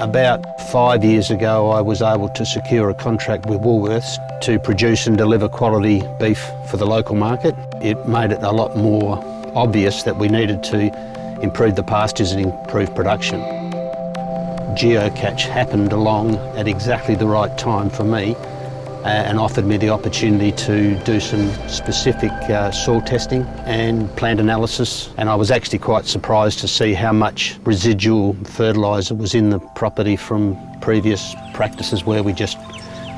About 5 years ago, I was able to secure a contract with Woolworths to produce and deliver quality beef for the local market. It made it a lot more obvious that we needed to improve the pastures and improve production. GeoCatch happened along at exactly the right time for me and offered me the opportunity to do some specific soil testing and plant analysis, and I was actually quite surprised to see how much residual fertiliser was in the property from previous practices where we just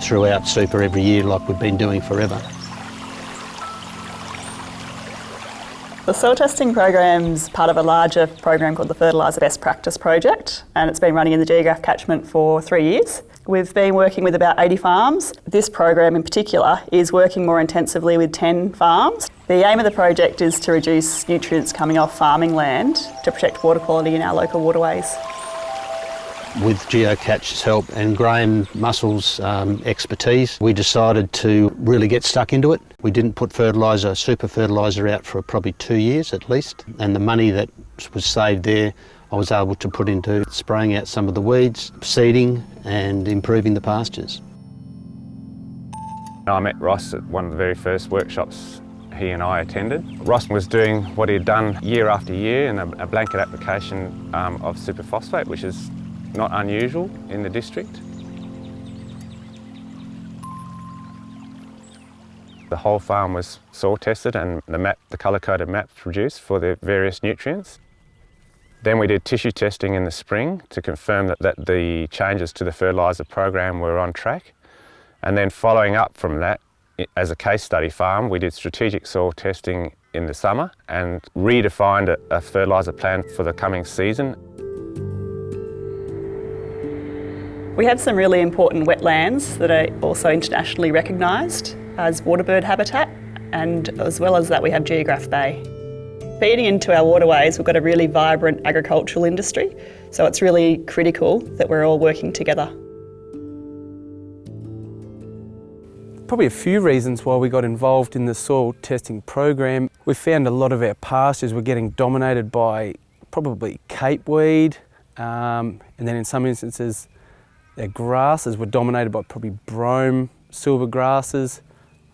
threw out super every year like we've been doing forever. The soil testing program's part of a larger program called the Fertiliser Best Practice project, and it's been running in the Geographe Catchment for 3 years. We've been working with about 80 farms. This program in particular is working more intensively with 10 farms. The aim of the project is to reduce nutrients coming off farming land to protect water quality in our local waterways. With GeoCatch's help and Graham Mussell's expertise, we decided to really get stuck into it. We didn't put super fertiliser out for probably 2 years at least, and the money that was saved there I was able to put into spraying out some of the weeds, seeding and improving the pastures. I met Ross at one of the very first workshops he and I attended. Ross was doing what he'd done year after year in a blanket application of superphosphate, which is not unusual in the district. The whole farm was soil tested and the colour-coded maps produced for the various nutrients. Then we did tissue testing in the spring to confirm that the changes to the fertiliser program were on track. And then following up from that, as a case study farm, we did strategic soil testing in the summer and redefined a fertiliser plan for the coming season. We have some really important wetlands that are also internationally recognised as waterbird habitat, and as well as that we have Geographe Bay. Feeding into our waterways, we've got a really vibrant agricultural industry, so it's really critical that we're all working together. Probably a few reasons why we got involved in the soil testing program. We found a lot of our pastures were getting dominated by probably capeweed, and then in some instances our grasses were dominated by probably brome, silver grasses,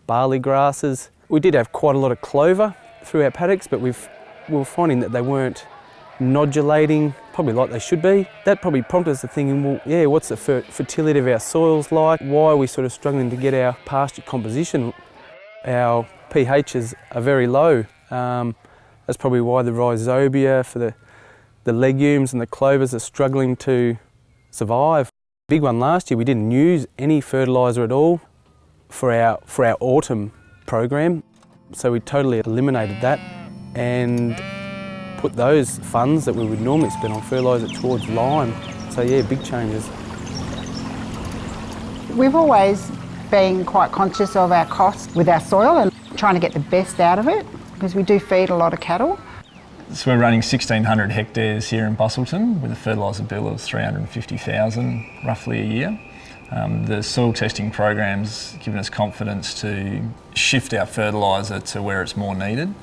barley grasses. We did have quite a lot of clover through our paddocks, but we were finding that they weren't nodulating probably like they should be. That probably prompted us to thinking, well, yeah, what's the fertility of our soils like? Why are we sort of struggling to get our pasture composition? Our pHs are very low. That's probably why the rhizobia for the legumes and the clovers are struggling to survive. Big one last year, we didn't use any fertiliser at all for our autumn program. So we totally eliminated that and put those funds that we would normally spend on fertiliser towards lime. So yeah, big changes. We've always been quite conscious of our costs with our soil and trying to get the best out of it, because we do feed a lot of cattle. So we're running 1,600 hectares here in Busselton with a fertiliser bill of $350,000 roughly a year. The soil testing program's given us confidence to shift our fertiliser to where it's more needed,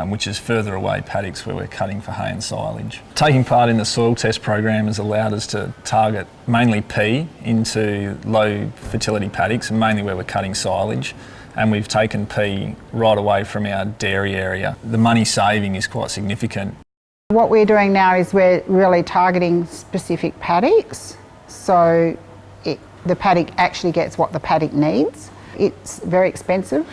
which is further away paddocks where we're cutting for hay and silage. Taking part in the soil test program has allowed us to target mainly pea into low fertility paddocks, and mainly where we're cutting silage. And we've taken pea right away from our dairy area. The money saving is quite significant. What we're doing now is we're really targeting specific paddocks, so the paddock actually gets what the paddock needs. It's very expensive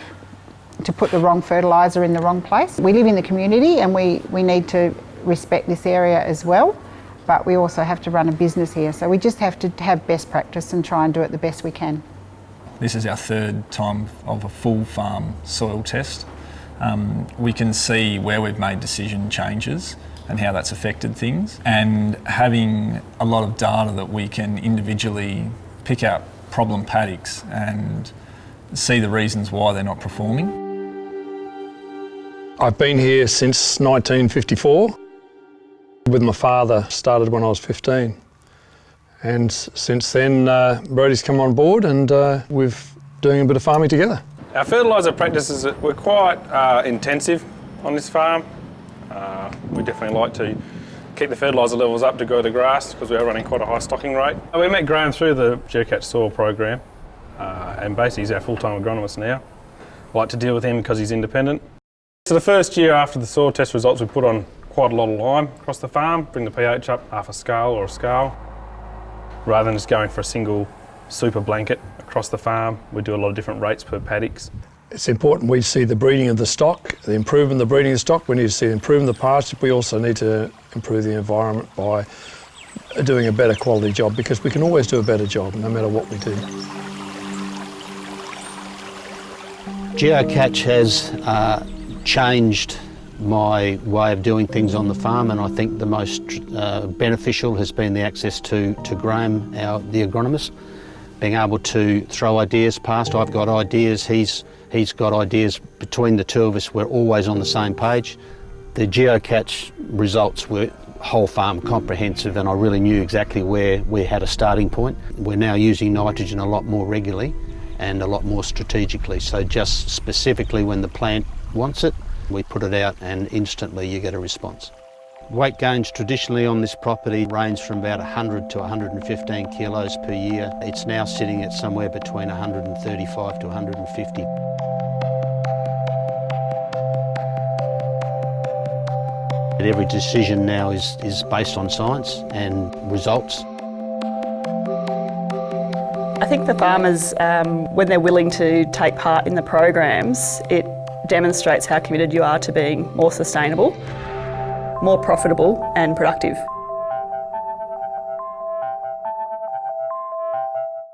to put the wrong fertiliser in the wrong place. We live in the community and we need to respect this area as well, but we also have to run a business here, so we just have to have best practice and try and do it the best we can. This is our third time of a full farm soil test. We can see where we've made decision changes and how that's affected things, and having a lot of data that we can individually pick out problem paddocks and see the reasons why they're not performing. I've been here since 1954. With my father, started when I was 15. And since then, Brody's come on board and we're doing a bit of farming together. Our fertiliser practices were quite intensive on this farm. We definitely like to keep the fertiliser levels up to grow the grass because we are running quite a high stocking rate. We met Graham through the GeoCatch soil program and basically he's our full-time agronomist now. I like to deal with him because he's independent. So the first year after the soil test results we put on quite a lot of lime across the farm, bring the pH up half a scale or a scale. Rather than just going for a single super blanket across the farm, we do a lot of different rates per paddocks. It's important we see the breeding of the stock, the improvement of the breeding of the stock. We need to see improving the pasture. We also need to improve the environment by doing a better quality job, because we can always do a better job no matter what we do. GeoCatch has changed my way of doing things on the farm, and I think the most beneficial has been the access to Graham, the agronomist, being able to throw ideas past. I've got ideas, he's got ideas. Between the two of us, we're always on the same page. The GeoCatch results were whole farm comprehensive, and I really knew exactly where we had a starting point. We're now using nitrogen a lot more regularly and a lot more strategically. So just specifically when the plant wants it, we put it out and instantly you get a response. Weight gains traditionally on this property range from about 100 to 115 kilos per year. It's now sitting at somewhere between 135 to 150. Every decision now is based on science and results. I think the farmers, when they're willing to take part in the programs, it demonstrates how committed you are to being more sustainable, more profitable and productive.